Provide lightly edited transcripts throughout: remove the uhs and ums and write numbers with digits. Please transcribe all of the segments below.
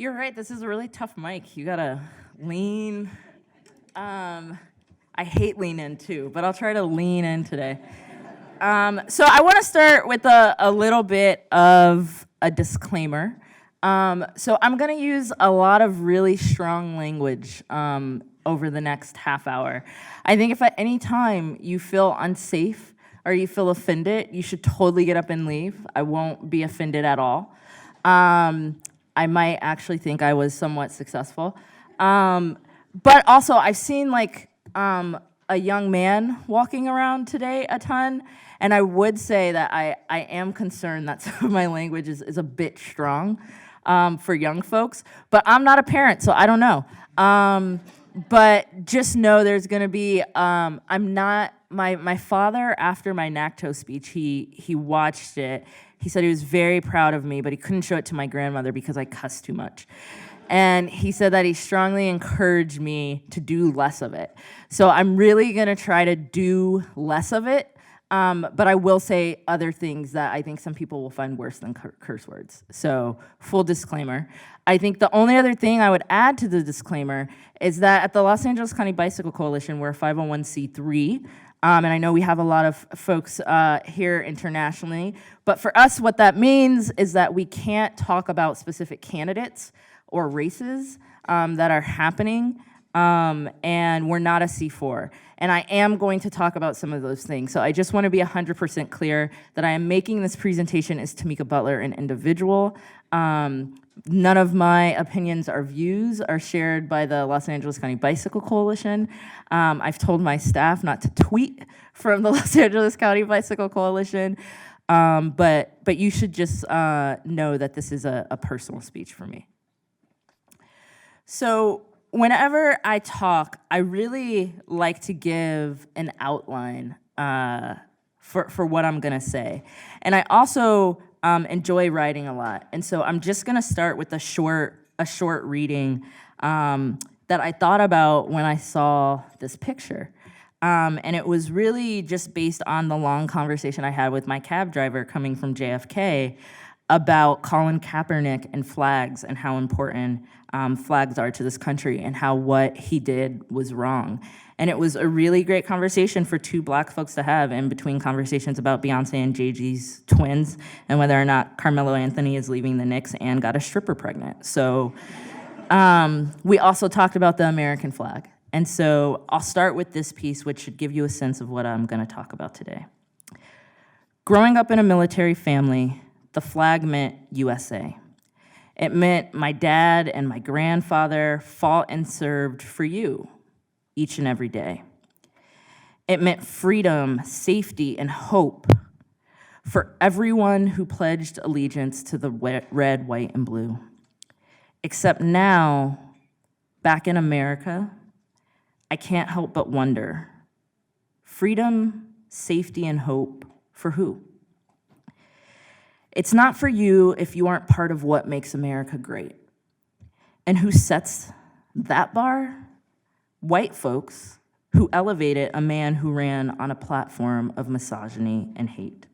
You're right, this is a really tough mic. You gotta lean. I hate lean in too, but I'll try to lean in today. So I wanna start with a little bit of a disclaimer. So I'm gonna use a lot of really strong language over the next half hour. I think if at any time you feel unsafe or you feel offended, you should totally get up and leave. I won't be offended at all. I might actually think I was somewhat successful. But also, I've seen like a young man walking around today a ton, and I would say that I am concerned that some of my language is a bit strong for young folks. But I'm not a parent, so I don't know. But just know there's gonna be, I'm not, my father, after my NACTO speech, he watched it. He said he was very proud of me, but he couldn't show it to my grandmother because I cussed too much. And he said that he strongly encouraged me to do less of it. So I'm really gonna try to do less of it, but I will say other things that I think some people will find worse than curse words. So full disclaimer. I think the only other thing I would add to the disclaimer is that at the Los Angeles County Bicycle Coalition, we're a 501c3, and I know we have a lot of folks here internationally, but for us, what that means is that we can't talk about specific candidates or races that are happening, and we're not a C4. And I am going to talk about some of those things. So I just want to be 100% clear that I am making this presentation as Tamika Butler, an individual. None of my opinions or views are shared by the Los Angeles County Bicycle Coalition. I've told my staff not to tweet from the Los Angeles County Bicycle Coalition, but you should just know that this is a personal speech for me. So whenever I talk, I really like to give an outline for what I'm gonna say. And I also enjoy writing a lot. And so I'm just gonna start with a short reading that I thought about when I saw this picture. And it was really just based on the long conversation I had with my cab driver coming from JFK about Colin Kaepernick and flags and how important flags are to this country and how what he did was wrong. And it was a really great conversation for two Black folks to have in between conversations about Beyonce and Jay-Z's twins and whether or not Carmelo Anthony is leaving the Knicks and got a stripper pregnant. So we also talked about the American flag. And so I'll start with this piece, which should give you a sense of what I'm gonna talk about today. Growing up in a military family, the flag meant USA. It meant my dad and my grandfather fought and served for you each and every day. It meant freedom, safety, and hope for everyone who pledged allegiance to the red, white, and blue. Except now, back in America, I can't help but wonder, freedom, safety, and hope for who? It's not for you if you aren't part of what makes America great. And who sets that bar? White folks who elevated a man who ran on a platform of misogyny and hate.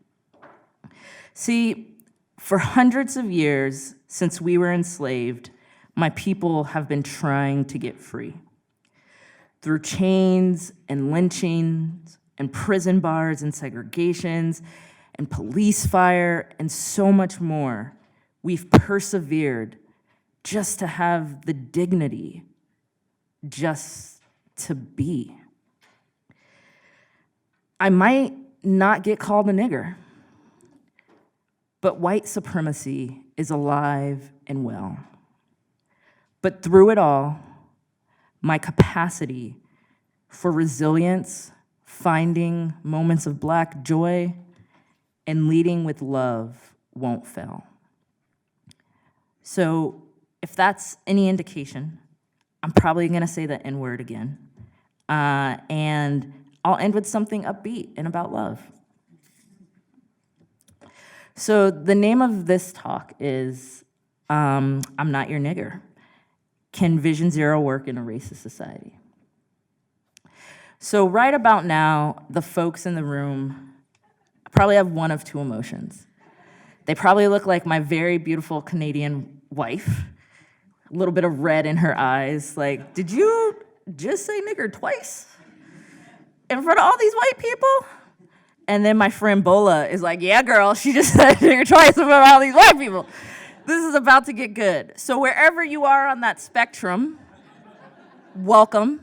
See, for hundreds of years since we were enslaved, my people have been trying to get free. Through chains and lynchings and prison bars and segregations and police fire, and so much more, we've persevered just to have the dignity, just to be. I might not get called a nigger, but white supremacy is alive and well. But through it all, my capacity for resilience, finding moments of Black joy, and leading with love won't fail. So if that's any indication, I'm probably gonna say the N-word again. And I'll end with something upbeat and about love. So the name of this talk is I'm Not Your Nigger. Can Vision Zero work in a racist society? So right about now, the folks in the room probably have one of two emotions. They probably look like my very beautiful Canadian wife, A little bit of red in her eyes, like, did you just say nigger twice? In front of all these white people? And then my friend Bola is like, yeah, girl, she just said nigger twice in front of all these white people. This is about to get good. So wherever you are on that spectrum, welcome.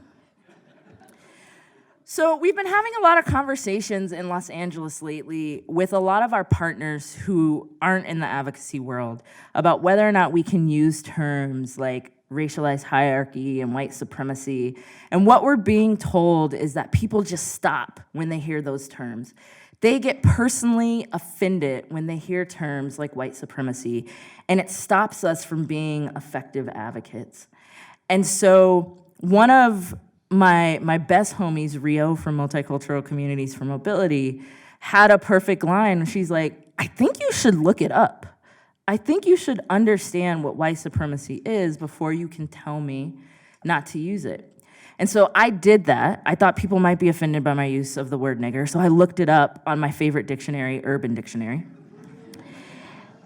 So we've been having a lot of conversations in Los Angeles lately with a lot of our partners who aren't in the advocacy world about whether or not we can use terms like racialized hierarchy and white supremacy. And what we're being told is that people just stop when they hear those terms. They get personally offended when they hear terms like white supremacy, and it stops us from being effective advocates. And so one of my best homies, Rio from Multicultural Communities for Mobility, had a perfect line. She's like, I think you should look it up. I think you should understand what white supremacy is before you can tell me not to use it. And so I did that. I thought people might be offended by my use of the word nigger, so I looked it up on my favorite dictionary, Urban Dictionary.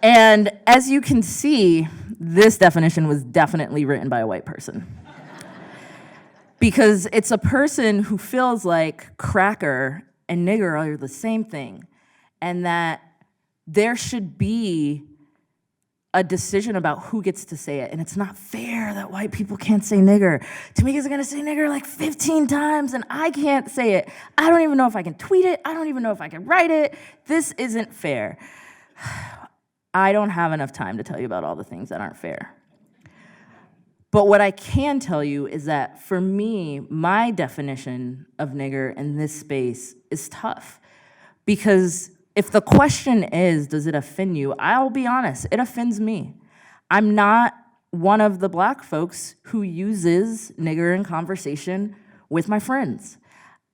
And as you can see, this definition was definitely written by a white person. Because it's a person who feels like cracker and nigger are the same thing, and that there should be a decision about who gets to say it. And it's not fair that white people can't say nigger. Tamika's gonna say nigger like 15 times and I can't say it. I don't even know if I can tweet it. I don't even know if I can write it. This isn't fair. I don't have enough time to tell you about all the things that aren't fair. But what I can tell you is that for me, my definition of nigger in this space is tough. Because if the question is, does it offend you? I'll be honest, it offends me. I'm not one of the black folks who uses nigger in conversation with my friends.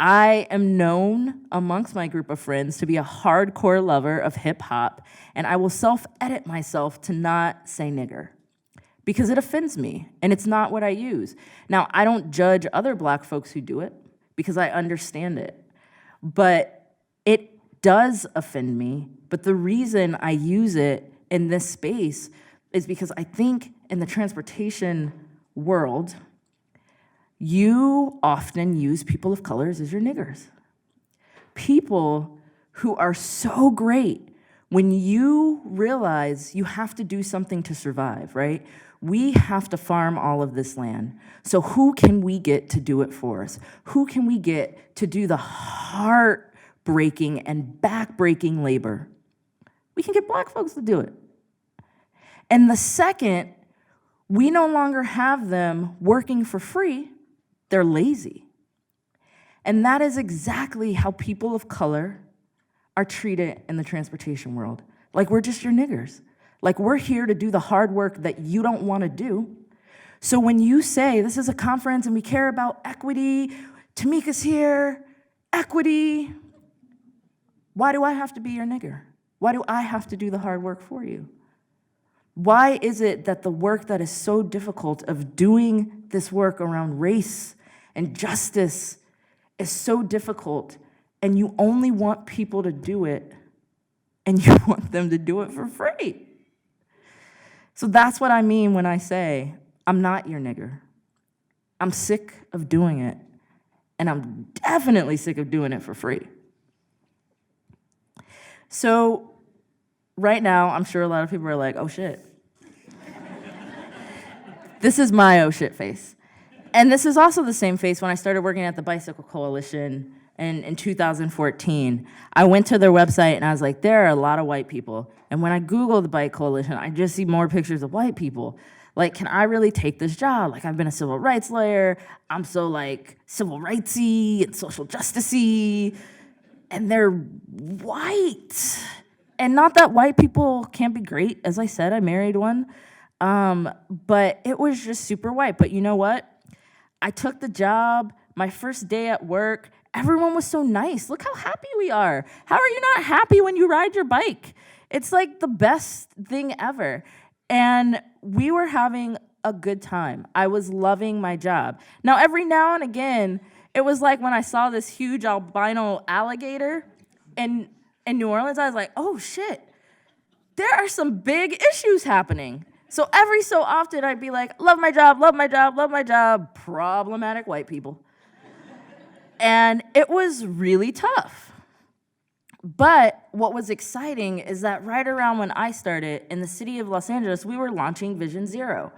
I am known amongst my group of friends to be a hardcore lover of hip hop, and I will self-edit myself to not say nigger, because it offends me, and it's not what I use. Now, I don't judge other black folks who do it, because I understand it. But it does offend me, but the reason I use it in this space is because I think in the transportation world, you often use people of colors as your niggers. People who are so great when you realize you have to do something to survive, right? We have to farm all of this land. So who can we get to do it for us? Who can we get to do the heartbreaking and backbreaking labor? We can get black folks to do it. And the second we no longer have them working for free, they're lazy. And that is exactly how people of color are treated in the transportation world. Like we're just your niggers. Like we're here to do the hard work that you don't want to do. So when you say this is a conference and we care about equity, Tamika's here, equity, why do I have to be your nigger? Why do I have to do the hard work for you? Why is it that the work that is so difficult of doing this work around race and justice is so difficult, and you only want people to do it, and you want them to do it for free? So that's what I mean when I say, I'm not your nigger. I'm sick of doing it, and I'm definitely sick of doing it for free. So right now, I'm sure a lot of people are like, oh shit. This is my oh shit face. And this is also the same face when I started working at the Bicycle Coalition in 2014. I went to their website and I was like, there are a lot of white people. And when I Google the Bike Coalition, I just see more pictures of white people. Like, can I really take this job? Like, I've been a civil rights lawyer. I'm so like civil rightsy and social justicey. And they're white. And not that white people can't be great. As I said, I married one. But it was just super white. But you know what? I took the job. My first day at work, everyone was so nice. Look how happy we are. How are you not happy when you ride your bike? It's like the best thing ever. And we were having a good time. I was loving my job. Now, every now and again, it was like when I saw this huge albino alligator in New Orleans, I was like, oh shit, there are some big issues happening. So every so often I'd be like, love my job, love my job, love my job, problematic white people. And it was really tough. But what was exciting is that right around when I started in the city of Los Angeles, we were launching Vision Zero.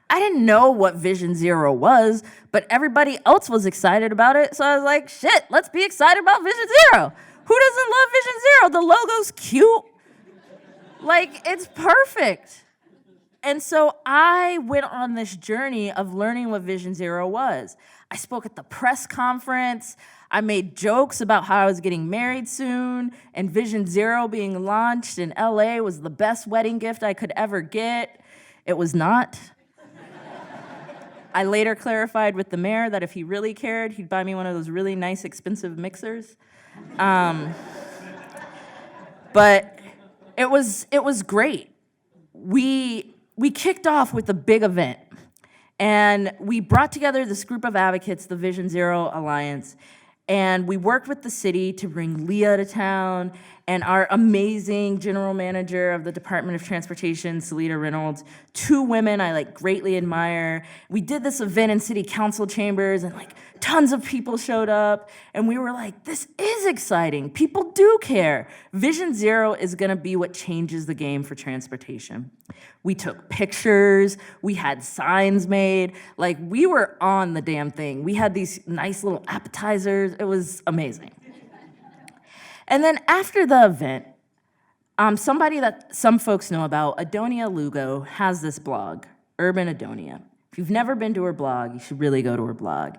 I didn't know what Vision Zero was, but everybody else was excited about it. So I was like, shit, let's be excited about Vision Zero. Who doesn't love Vision Zero? The logo's cute. Like, it's perfect. And so I went on this journey of learning what Vision Zero was. I spoke at the press conference. I made jokes about how I was getting married soon, and Vision Zero being launched in LA was the best wedding gift I could ever get. It was not. I later clarified with the mayor that if he really cared, he'd buy me one of those really nice, expensive mixers. But it was great. We kicked off with a big event, and we brought together this group of advocates, the Vision Zero Alliance, and we worked with the city to bring Leah to town and our amazing general manager of the Department of Transportation, Salita Reynolds, two women I greatly admire. We did this event in city council chambers, and tons of people showed up, and we were like, this is exciting. People do care. Vision Zero is gonna be what changes the game for transportation. We took pictures, we had signs made, we were on the damn thing. We had these nice little appetizers. It was amazing. And then after the event, somebody that some folks know about, Adonia Lugo, has this blog, Urban Adonia. If you've never been to her blog, you should really go to her blog.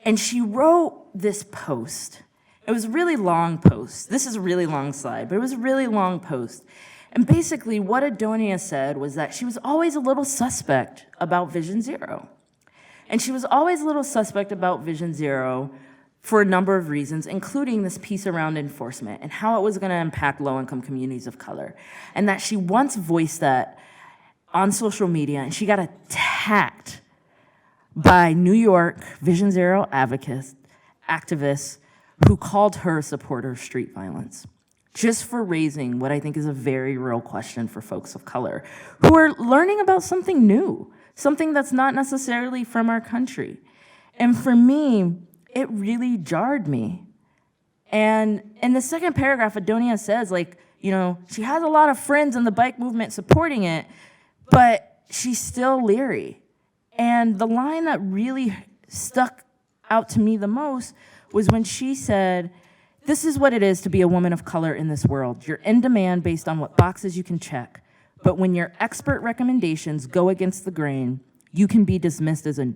And she wrote this post. It was a really long post. This is a really long slide, but it was a really long post. And basically what Adonia said was that she was always a little suspect about Vision Zero. And she was always a little suspect about Vision Zero for a number of reasons, including this piece around enforcement and how it was gonna impact low-income communities of color. And that she once voiced that on social media, and she got attacked by New York Vision Zero activists who called her a supporter of street violence, just for raising what I think is a very real question for folks of color who are learning about something new, something that's not necessarily from our country. And for me, it really jarred me. And in the second paragraph, Adonia says, she has a lot of friends in the bike movement supporting it, but she's still leery. And the line that really stuck out to me the most was when she said, this is what it is to be a woman of color in this world. You're in demand based on what boxes you can check. But when your expert recommendations go against the grain, you can be dismissed as a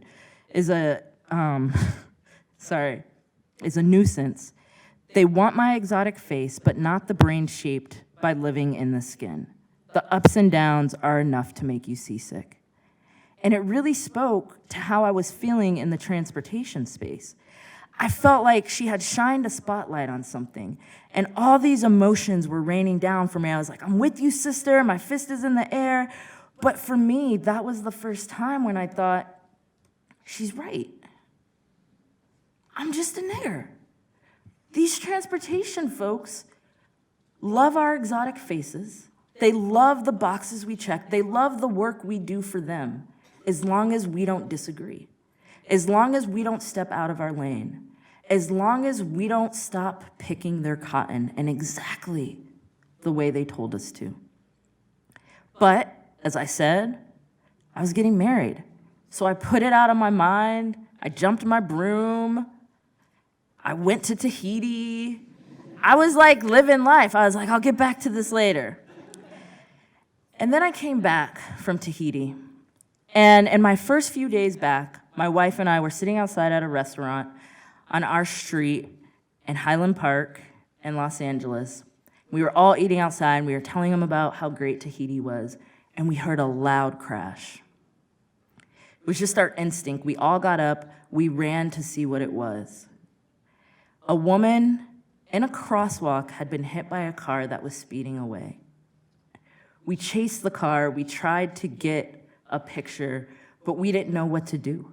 nuisance. They want my exotic face, but not the brain shaped by living in the skin. The ups and downs are enough to make you seasick. And it really spoke to how I was feeling in the transportation space. I felt like she had shined a spotlight on something, and all these emotions were raining down for me. I was like, I'm with you, sister, my fist is in the air. But for me, that was the first time when I thought, she's right. I'm just a nigger. These transportation folks love our exotic faces. They love the boxes we check. They love the work we do for them, as long as we don't disagree, as long as we don't step out of our lane, as long as we don't stop picking their cotton in exactly the way they told us to. But, as I said, I was getting married. So I put it out of my mind. I jumped my broom. I went to Tahiti. I was living life. I was like, I'll get back to this later. And then I came back from Tahiti. And in my first few days back, my wife and I were sitting outside at a restaurant on our street in Highland Park in Los Angeles. We were all eating outside, and we were telling them about how great Tahiti was, and we heard a loud crash. It was just our instinct. We all got up. We ran to see what it was. A woman in a crosswalk had been hit by a car that was speeding away. We chased the car. We tried to get a picture, but we didn't know what to do.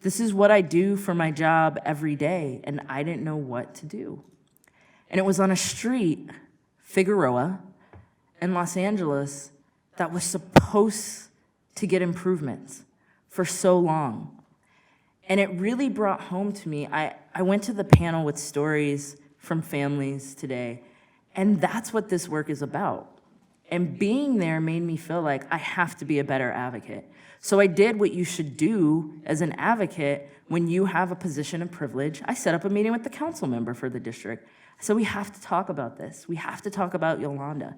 This is what I do for my job every day, and I didn't know what to do. And it was on a street, Figueroa, in Los Angeles, that was supposed to get improvements for so long. And it really brought home to me, I went to the panel with stories from families today, and that's what this work is about. And being there made me feel like I have to be a better advocate. So I did what you should do as an advocate when you have a position of privilege. I set up a meeting with the council member for the district. I said, we have to talk about this. We have to talk about Yolanda.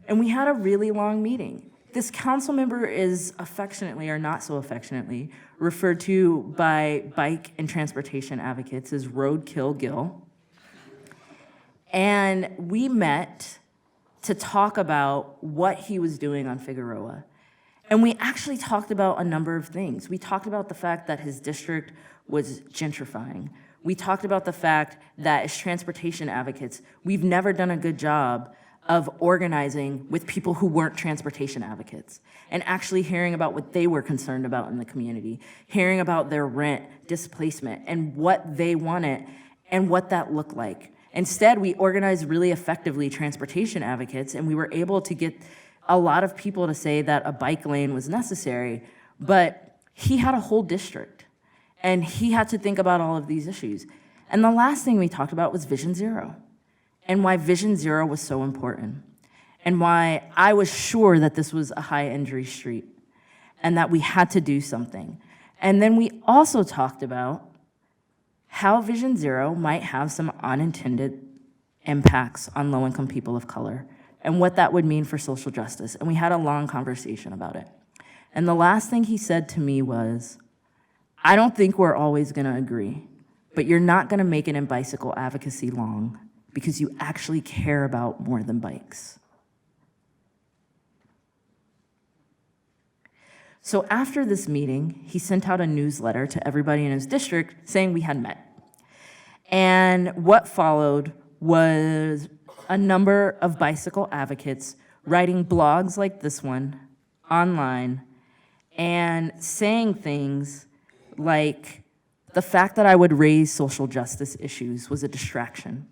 And we had a really long meeting. This council member is affectionately, or not so affectionately, referred to by bike and transportation advocates as Roadkill Gil. And we met to talk about what he was doing on Figueroa. And we actually talked about a number of things. We talked about the fact that his district was gentrifying. We talked about the fact that as transportation advocates, we've never done a good job of organizing with people who weren't transportation advocates and actually hearing about what they were concerned about in the community, hearing about their rent, displacement, and what they wanted and what that looked like. Instead, we organized really effectively transportation advocates, and we were able to get a lot of people to say that a bike lane was necessary, but he had a whole district, and he had to think about all of these issues. And the last thing we talked about was Vision Zero, and why Vision Zero was so important, and why I was sure that this was a high injury street, and that we had to do something. And then we also talked about how Vision Zero might have some unintended impacts on low-income people of color, and what that would mean for social justice. And we had a long conversation about it. And the last thing he said to me was, I don't think we're always gonna agree, but you're not gonna make it in bicycle advocacy long because you actually care about more than bikes. So after this meeting, he sent out a newsletter to everybody in his district saying we had met. And what followed was a number of bicycle advocates writing blogs like this one online and saying things like the fact that I would raise social justice issues was a distraction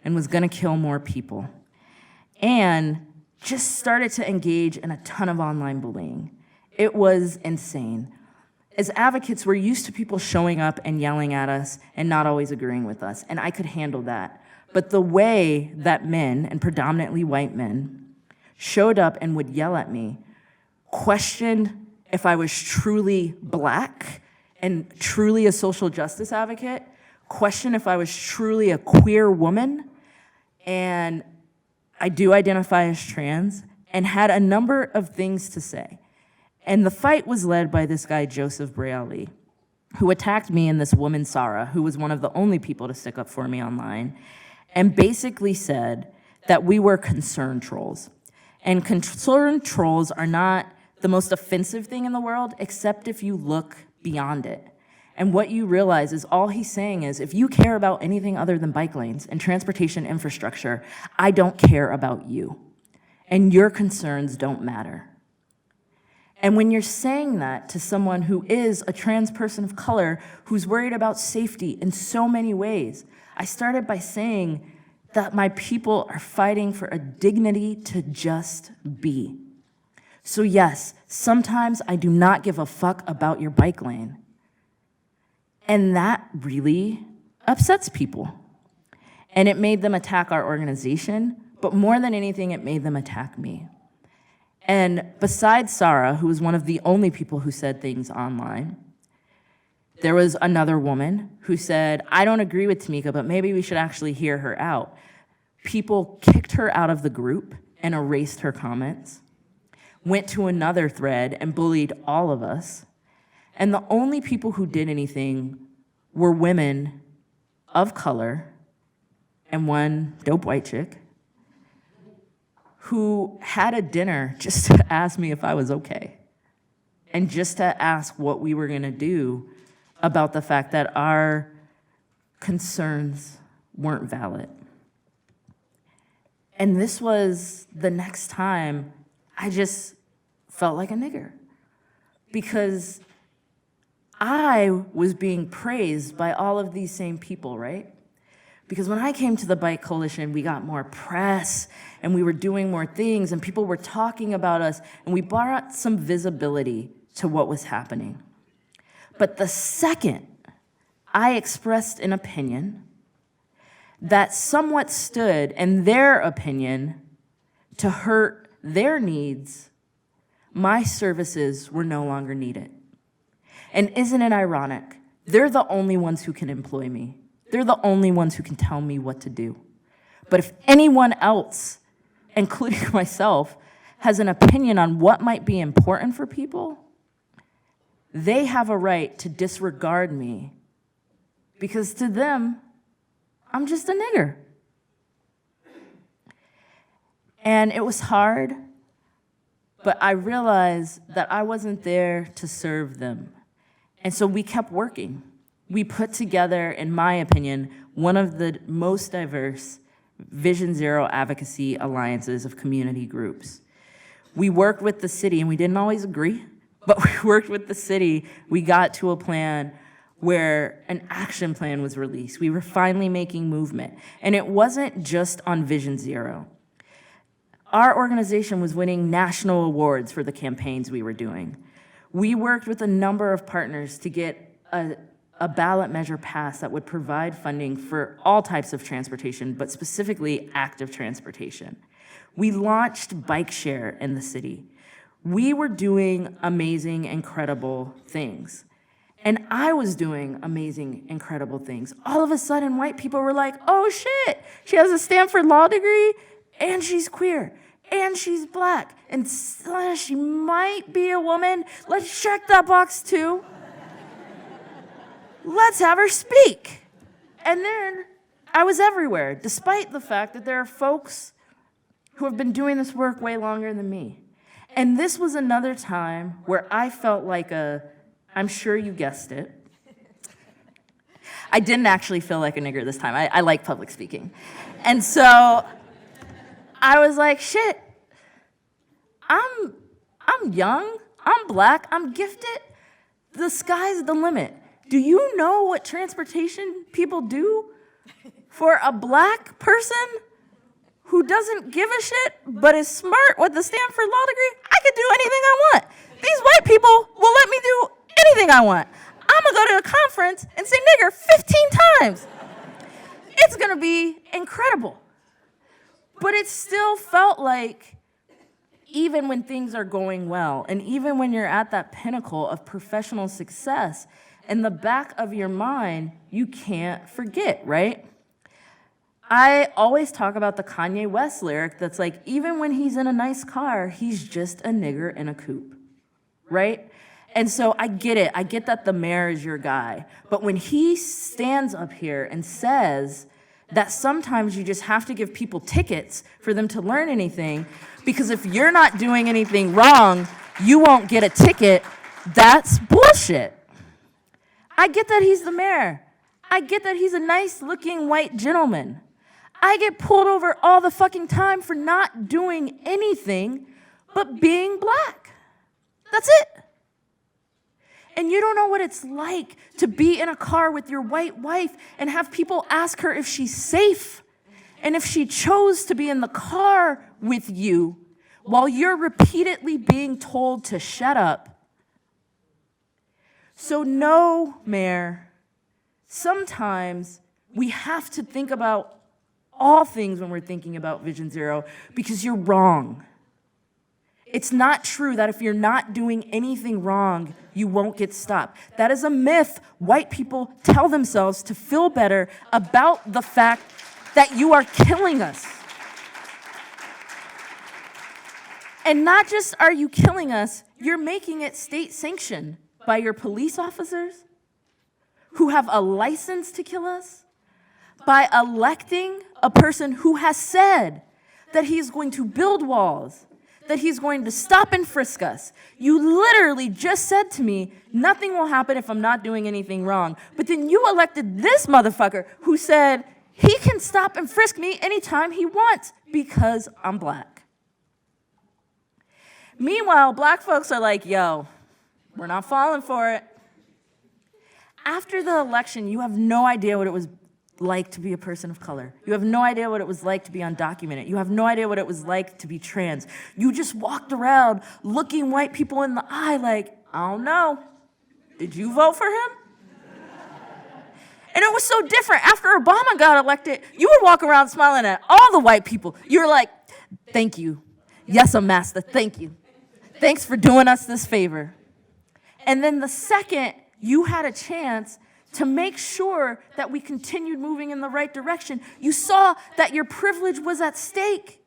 and was gonna kill more people, and just started to engage in a ton of online bullying. It was insane. As advocates, we're used to people showing up and yelling at us and not always agreeing with us, and I could handle that. But the way that men, and predominantly white men, showed up and would yell at me, questioned if I was truly black and truly a social justice advocate, questioned if I was truly a queer woman, and I do identify as trans, and had a number of things to say. And the fight was led by this guy, Joseph Breali, who attacked me and this woman, Sarah, who was one of the only people to stick up for me online, and basically said that we were concern trolls. And concern trolls are not the most offensive thing in the world, except if you look beyond it. And what you realize is all he's saying is, if you care about anything other than bike lanes and transportation infrastructure, I don't care about you. And your concerns don't matter. And when you're saying that to someone who is a trans person of color, who's worried about safety in so many ways, I started by saying that my people are fighting for a dignity to just be. So yes, sometimes I do not give a fuck about your bike lane. And that really upsets people. And it made them attack our organization, but more than anything, it made them attack me. And besides Sarah, who was one of the only people who said things online, there was another woman who said, I don't agree with Tamika, but maybe we should actually hear her out. People kicked her out of the group and erased her comments, went to another thread and bullied all of us. And the only people who did anything were women of color and one dope white chick who had a dinner just to ask me if I was okay and just to ask what we were gonna do about the fact that our concerns weren't valid. And this was the next time I just felt like a nigger, because I was being praised by all of these same people, right? Because when I came to the Bike Coalition, we got more press and we were doing more things and people were talking about us and we brought some visibility to what was happening. But the second I expressed an opinion that somewhat stood in their opinion to hurt their needs, my services were no longer needed. And isn't it ironic? They're the only ones who can employ me. They're the only ones who can tell me what to do. But if anyone else, including myself, has an opinion on what might be important for people, they have a right to disregard me because to them, I'm just a nigger. And it was hard, but I realized that I wasn't there to serve them. And so we kept working. We put together, in my opinion, one of the most diverse Vision Zero advocacy alliances of community groups. We worked with the city, and we didn't always agree, but we worked with the city. We got to a plan where an action plan was released. We were finally making movement. And it wasn't just on Vision Zero. Our organization was winning national awards for the campaigns we were doing. We worked with a number of partners to get a ballot measure passed that would provide funding for all types of transportation, but specifically active transportation. We launched Bike Share in the city. We were doing amazing, incredible things. And I was doing amazing, incredible things. All of a sudden, white people were like, oh shit, she has a Stanford law degree, and she's queer, and she's black, and she might be a woman. Let's check that box too. Let's have her speak. And then I was everywhere, despite the fact that there are folks who have been doing this work way longer than me. And this was another time where I felt like I'm sure you guessed it. I didn't actually feel like a nigger this time. I like public speaking. And so I was like, shit, I'm young, I'm black, I'm gifted. The sky's the limit. Do you know what transportation people do for a black person who doesn't give a shit but is smart with a Stanford law degree? I could do anything I want. These white people will let me do anything I want. I'm gonna go to a conference and say nigger 15 times. It's gonna be incredible. But it still felt like, even when things are going well, and even when you're at that pinnacle of professional success, in the back of your mind, you can't forget, right? I always talk about the Kanye West lyric that's like, even when he's in a nice car, he's just a nigger in a coupe, right? And so I get it. I get that the mayor is your guy. But when he stands up here and says that sometimes you just have to give people tickets for them to learn anything, because if you're not doing anything wrong, you won't get a ticket, that's bullshit. I get that he's the mayor. I get that he's a nice-looking white gentleman. I get pulled over all the fucking time for not doing anything but being black. That's it. And you don't know what it's like to be in a car with your white wife and have people ask her if she's safe and if she chose to be in the car with you while you're repeatedly being told to shut up. So no, Mayor, sometimes we have to think about all things when we're thinking about Vision Zero because you're wrong. It's not true that if you're not doing anything wrong, you won't get stopped. That is a myth white people tell themselves to feel better about the fact that you are killing us. And not just are you killing us, you're making it state sanctioned by your police officers who have a license to kill us, by electing a person who has said that he's going to build walls, that he's going to stop and frisk us. You literally just said to me, nothing will happen if I'm not doing anything wrong. But then you elected this motherfucker who said he can stop and frisk me anytime he wants because I'm black. Meanwhile, black folks are like, yo, we're not falling for it. After the election, you have no idea what it was like to be a person of color. You have no idea what it was like to be undocumented. You have no idea what it was like to be trans. You just walked around looking white people in the eye like, I don't know, did you vote for him? And it was so different. After Obama got elected, you would walk around smiling at all the white people. You were like, thank you. Yes, I'm master, thank you. Thanks for doing us this favor. And then the second you had a chance to make sure that we continued moving in the right direction, you saw that your privilege was at stake.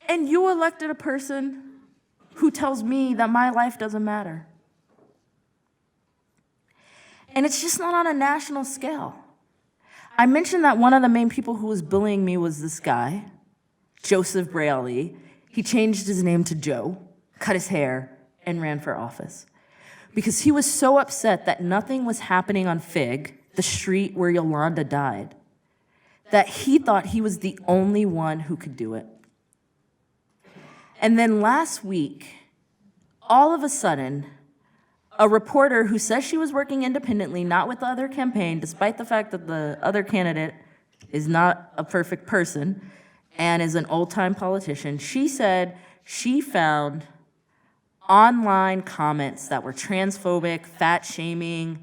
And you elected a person who tells me that my life doesn't matter. And it's just not on a national scale. I mentioned that one of the main people who was bullying me was this guy, Joseph Braille. He changed his name to Joe, cut his hair, and ran for office. Because he was so upset that nothing was happening on Fig, the street where Yolanda died, that he thought he was the only one who could do it. And then last week, all of a sudden, a reporter who says she was working independently, not with the other campaign, despite the fact that the other candidate is not a perfect person and is an old-time politician, she said she found online comments that were transphobic, fat-shaming,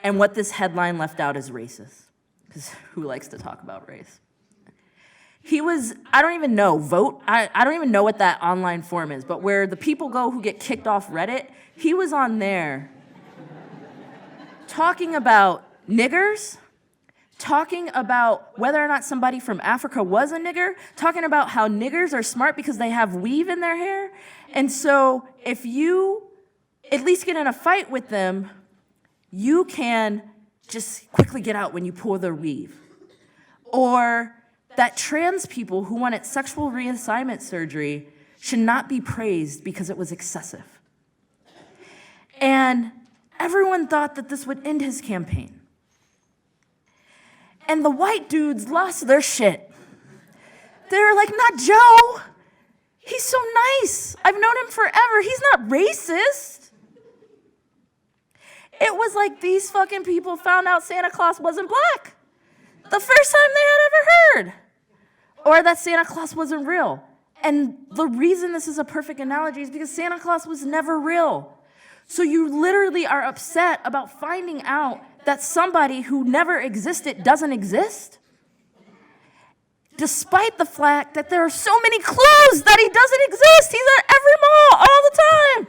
and what this headline left out is racist, because who likes to talk about race? He was, I don't even know, I don't even know what that online forum is, but where the people go who get kicked off Reddit, he was on there talking about niggers, talking about whether or not somebody from Africa was a nigger, talking about how niggers are smart because they have weave in their hair. And so if you at least get in a fight with them, you can just quickly get out when you pull their weave. Or that trans people who wanted sexual reassignment surgery should not be praised because it was excessive. And everyone thought that this would end his campaign. And the white dudes lost their shit. They were like, not Joe. He's so nice. I've known him forever. He's not racist. It was like these fucking people found out Santa Claus wasn't black the first time they had ever heard. Or that Santa Claus wasn't real. And the reason this is a perfect analogy is because Santa Claus was never real. So you literally are upset about finding out that somebody who never existed doesn't exist, despite the fact that there are so many clues that he doesn't exist. He's at every mall all the time.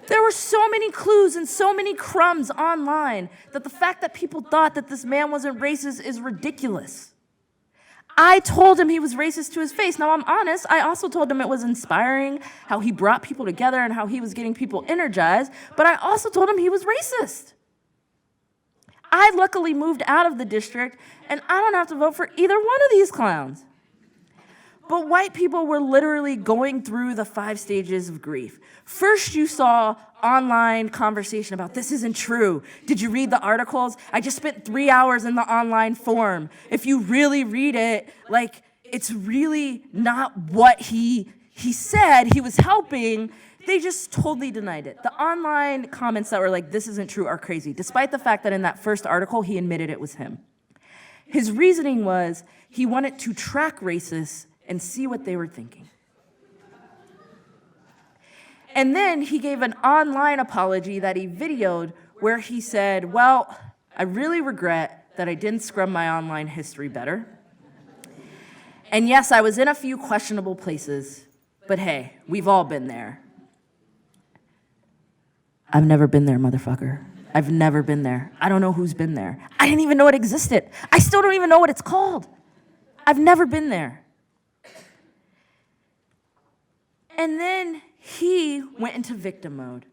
There were so many clues and so many crumbs online that the fact that people thought that this man wasn't racist is ridiculous. I told him he was racist to his face. Now, I'm honest, I also told him it was inspiring, how he brought people together and how he was getting people energized, but I also told him he was racist. I luckily moved out of the district, and I don't have to vote for either one of these clowns. But white people were literally going through the 5 stages of grief. First, you saw online conversation about this isn't true. Did you read the articles? I just spent 3 hours in the online forum. If you really read it, like, it's really not what he said. He was helping. They just totally denied it. The online comments that were like, this isn't true, are crazy, despite the fact that in that first article, he admitted it was him. His reasoning was he wanted to track racists and see what they were thinking. And then he gave an online apology that he videoed where he said, well, I really regret that I didn't scrub my online history better. And yes, I was in a few questionable places, but hey, we've all been there. I've never been there, motherfucker. I've never been there. I don't know who's been there. I didn't even know it existed. I still don't even know what it's called. I've never been there. And then he went into victim mode.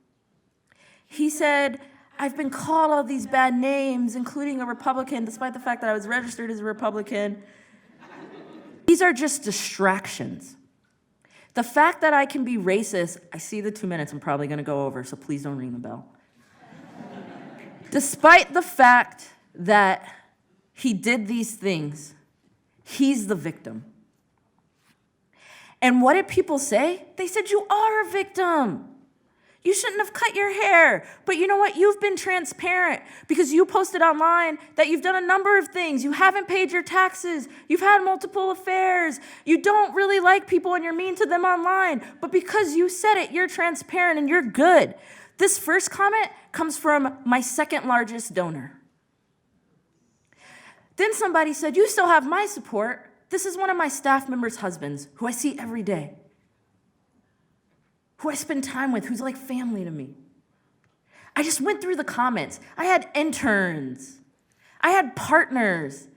He said, I've been called all these bad names, including a Republican, despite the fact that I was registered as a Republican. These are just distractions. The fact that I can be racist, I see the 2 minutes I'm probably gonna go over, so please don't ring the bell. Despite the fact that he did these things, he's the victim. And what did people say? They said, you are a victim. You shouldn't have cut your hair. But you know what? You've been transparent because you posted online that you've done a number of things. You haven't paid your taxes. You've had multiple affairs. You don't really like people and you're mean to them online. But because you said it, you're transparent and you're good. This first comment comes from my second largest donor. Then somebody said, you still have my support. This is one of my staff members' husbands who I see every day, who I spend time with, who's like family to me. I just went through the comments. I had interns. I had partners,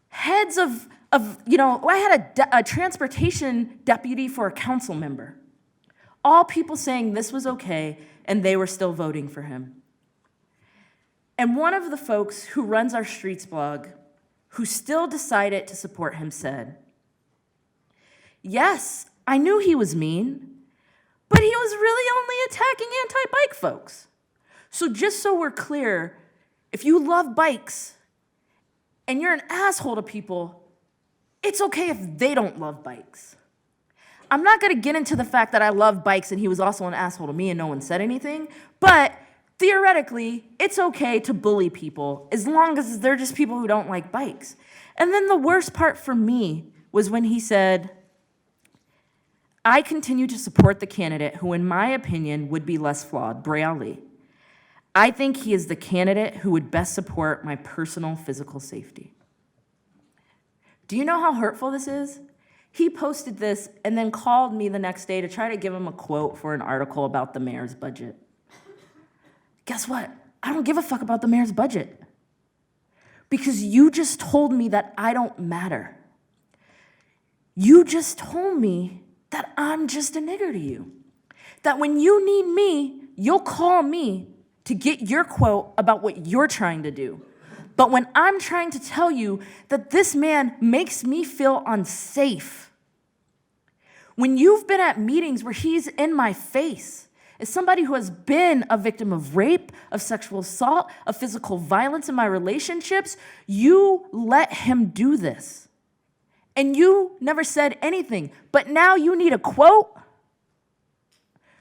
heads of I had a transportation deputy for a council member. All people saying this was okay, and they were still voting for him. And one of the folks who runs our Streets blog, who still decided to support him, said, yes, I knew he was mean, but he was really only attacking anti-bike folks. So just so we're clear, if you love bikes and you're an asshole to people, it's okay if they don't love bikes. I'm not gonna get into the fact that I love bikes and he was also an asshole to me and no one said anything, but theoretically, it's okay to bully people as long as they're just people who don't like bikes. And then the worst part for me was when he said, I continue to support the candidate who, in my opinion, would be less flawed, Braley. I think he is the candidate who would best support my personal physical safety. Do you know how hurtful this is? He posted this and then called me the next day to try to give him a quote for an article about the mayor's budget. Guess what? I don't give a fuck about the mayor's budget because you just told me that I don't matter. You just told me that I'm just a nigger to you. That when you need me, you'll call me to get your quote about what you're trying to do. But when I'm trying to tell you that this man makes me feel unsafe, when you've been at meetings where he's in my face, as somebody who has been a victim of rape, of sexual assault, of physical violence in my relationships, you let him do this. And you never said anything, but now you need a quote?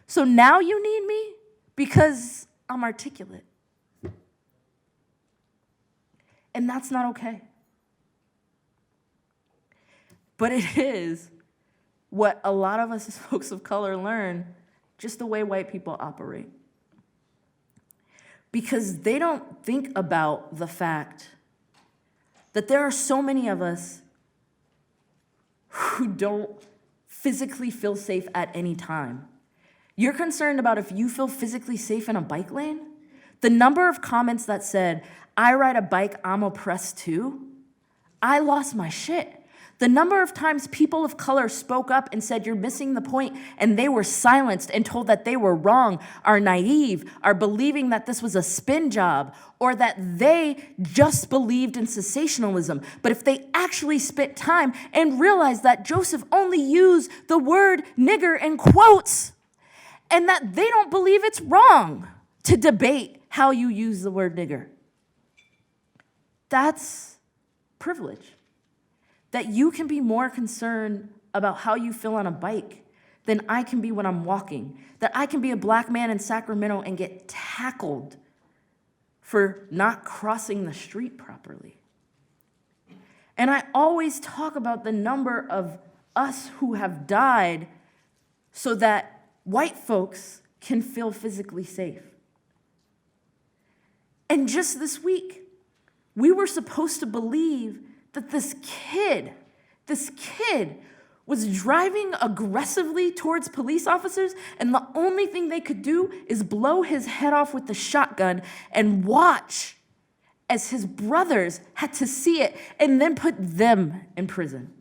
So now you need me because I'm articulate. And that's not okay. But it is what a lot of us as folks of color learn, just the way white people operate. Because they don't think about the fact that there are so many of us who don't physically feel safe at any time. You're concerned about if you feel physically safe in a bike lane? The number of comments that said, I ride a bike, I'm oppressed too, I lost my shit. The number of times people of color spoke up and said, you're missing the point, and they were silenced and told that they were wrong, are naive, are believing that this was a spin job, or that they just believed in sensationalism. But if they actually spent time and realized that Joseph only used the word nigger in quotes, and that they don't believe it's wrong to debate how you use the word nigger. That's privilege. That you can be more concerned about how you feel on a bike than I can be when I'm walking. That I can be a black man in Sacramento and get tackled for not crossing the street properly. And I always talk about the number of us who have died so that white folks can feel physically safe. And just this week, we were supposed to believe that this kid was driving aggressively towards police officers, and the only thing they could do is blow his head off with the shotgun and watch as his brothers had to see it and then put them in prison.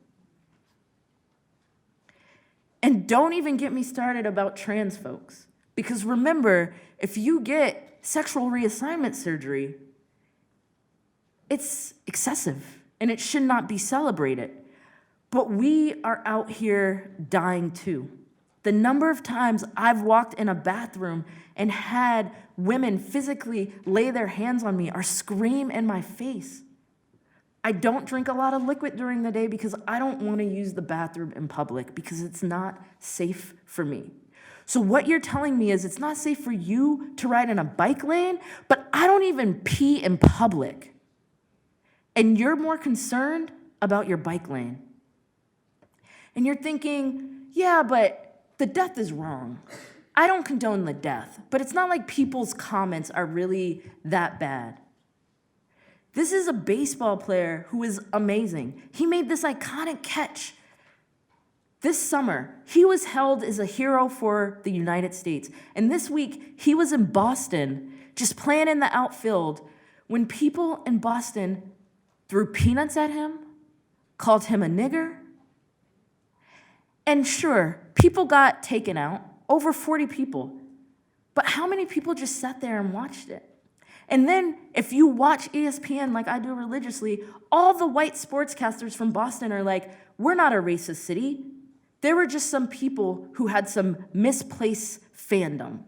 And don't even get me started about trans folks, because remember, if you get sexual reassignment surgery, it's excessive. And it should not be celebrated. But we are out here dying too. The number of times I've walked in a bathroom and had women physically lay their hands on me or scream in my face. I don't drink a lot of liquid during the day because I don't want to use the bathroom in public because it's not safe for me. So what you're telling me is it's not safe for you to ride in a bike lane, but I don't even pee in public. And you're more concerned about your bike lane. And you're thinking, yeah, but the death is wrong. I don't condone the death, but it's not like people's comments are really that bad. This is a baseball player who is amazing. He made this iconic catch. This summer, he was held as a hero for the United States. And this week, he was in Boston, just playing in the outfield, when people in Boston threw peanuts at him, called him a nigger. And sure, people got taken out, over 40 people. But how many people just sat there and watched it? And then if you watch ESPN like I do religiously, all the white sportscasters from Boston are like, we're not a racist city. There were just some people who had some misplaced fandom.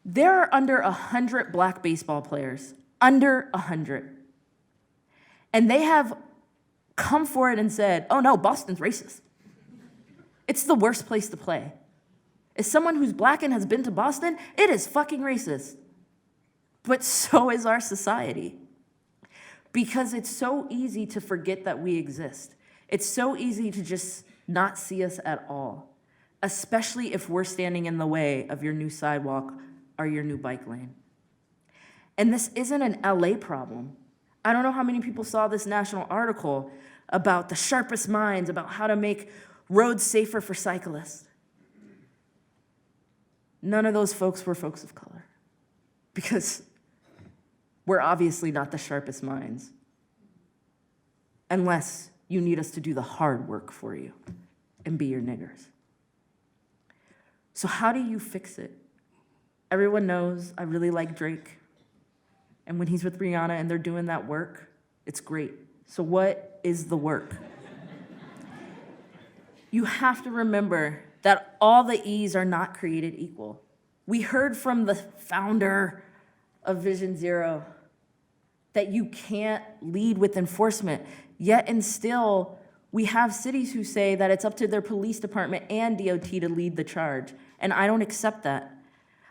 There are under 100 black baseball players, under 100. And they have come forward and said, oh no, Boston's racist. It's the worst place to play. As someone who's black and has been to Boston, it is fucking racist. But so is our society. Because it's so easy to forget that we exist. It's so easy to just not see us at all, especially if we're standing in the way of your new sidewalk or your new bike lane. And this isn't an LA problem. I don't know how many people saw this national article about the sharpest minds about how to make roads safer for cyclists. None of those folks were folks of color, because we're obviously not the sharpest minds, unless you need us to do the hard work for you and be your niggers. So how do you fix it? Everyone knows I really like Drake. And when he's with Rihanna and they're doing that work, it's great. So what is the work? You have to remember that all the E's are not created equal. We heard from the founder of Vision Zero that you can't lead with enforcement, yet and still we have cities who say that it's up to their police department and DOT to lead the charge, and I don't accept that.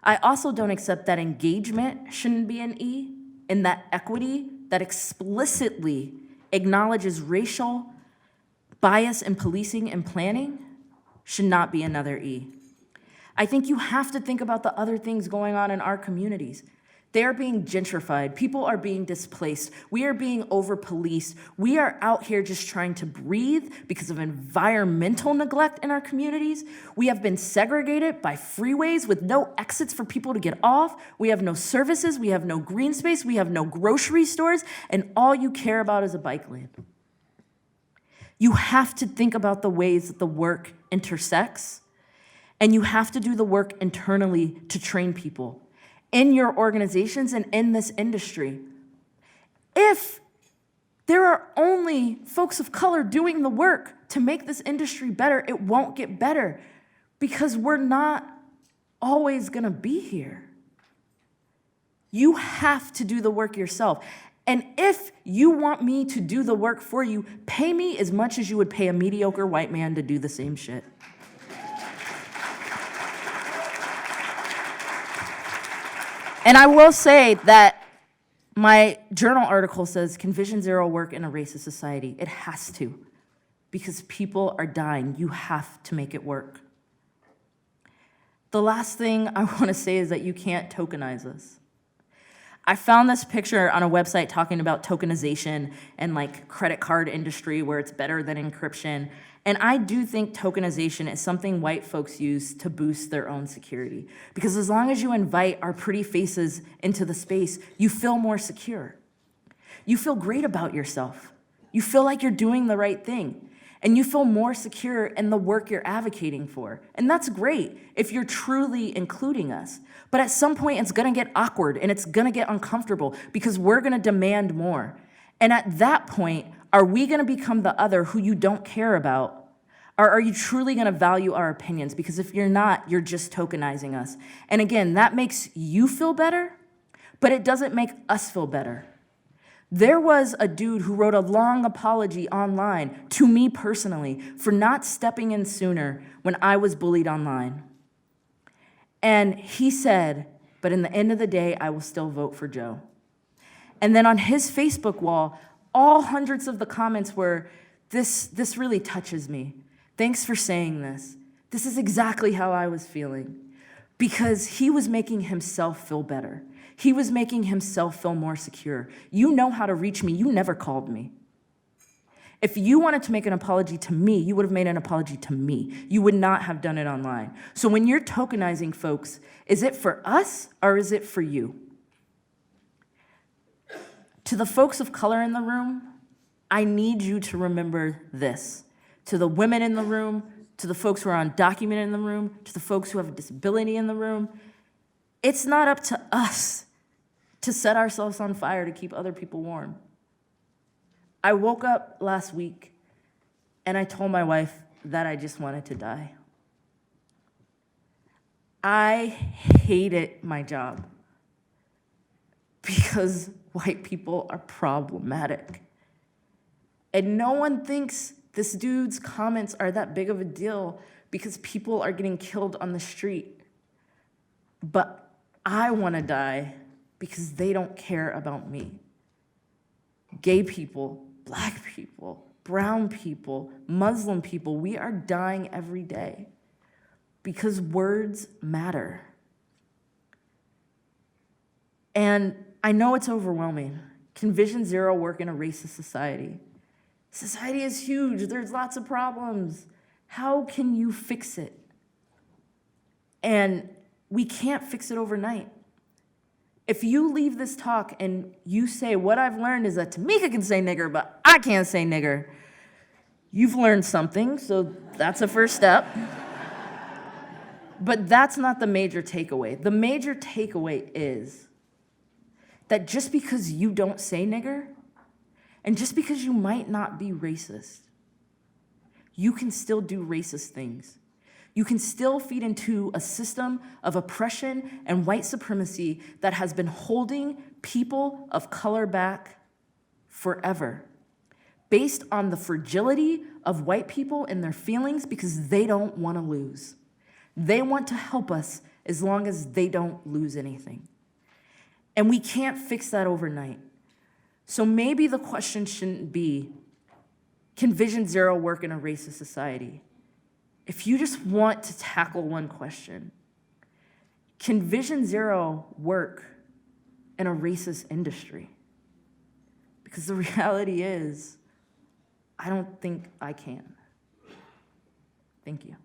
I also don't accept that engagement shouldn't be an E, and that equity that explicitly acknowledges racial bias in policing and planning should not be another E. I think you have to think about the other things going on in our communities. They are being gentrified. People are being displaced. We are being over-policed. We are out here just trying to breathe because of environmental neglect in our communities. We have been segregated by freeways with no exits for people to get off. We have no services. We have no green space. We have no grocery stores. And all you care about is a bike lane. You have to think about the ways that the work intersects, and you have to do the work internally to train people in your organizations and in this industry. If there are only folks of color doing the work to make this industry better, it won't get better, because we're not always gonna be here. You have to do the work yourself. And if you want me to do the work for you, pay me as much as you would pay a mediocre white man to do the same shit. And I will say that my journal article says, can Vision Zero work in a racist society? It has to, because people are dying. You have to make it work. The last thing I want to say is that you can't tokenize us. I found this picture on a website talking about tokenization and like credit card industry where it's better than encryption. And I do think tokenization is something white folks use to boost their own security. Because as long as you invite our pretty faces into the space, you feel more secure. You feel great about yourself. You feel like you're doing the right thing. And you feel more secure in the work you're advocating for. And that's great if you're truly including us. But at some point, it's gonna get awkward and it's gonna get uncomfortable because we're gonna demand more. And at that point, are we gonna become the other who you don't care about? Or are you truly gonna value our opinions? Because if you're not, you're just tokenizing us. And again, that makes you feel better, but it doesn't make us feel better. There was a dude who wrote a long apology online to me personally for not stepping in sooner when I was bullied online. And he said, but in the end of the day, I will still vote for Joe. And then on his Facebook wall, all hundreds of the comments were, this really touches me. Thanks for saying this. This is exactly how I was feeling. Because he was making himself feel better. He was making himself feel more secure. You know how to reach me. You never called me. If you wanted to make an apology to me, you would have made an apology to me. You would not have done it online. So when you're tokenizing folks, is it for us or is it for you? To the folks of color in the room, I need you to remember this. To the women in the room, to the folks who are undocumented in the room, to the folks who have a disability in the room, it's not up to us to set ourselves on fire to keep other people warm. I woke up last week and I told my wife that I just wanted to die. I hated my job because white people are problematic. And no one thinks this dude's comments are that big of a deal because people are getting killed on the street. But I want to die because they don't care about me. Gay people, black people, brown people, Muslim people, we are dying every day because words matter. And I know it's overwhelming. Can Vision Zero work in a racist society? Society is huge. There's lots of problems. How can you fix it? And we can't fix it overnight. If you leave this talk and you say, what I've learned is that Tamika can say nigger, but I can't say nigger, you've learned something, so that's a first step. But that's not the major takeaway. The major takeaway is that just because you don't say nigger, and just because you might not be racist, you can still do racist things. You can still feed into a system of oppression and white supremacy that has been holding people of color back forever, based on the fragility of white people and their feelings because they don't want to lose. They want to help us as long as they don't lose anything. And we can't fix that overnight. So maybe the question shouldn't be, can Vision Zero work in a racist society? If you just want to tackle one question, can Vision Zero work in a racist industry? Because the reality is, I don't think I can. Thank you.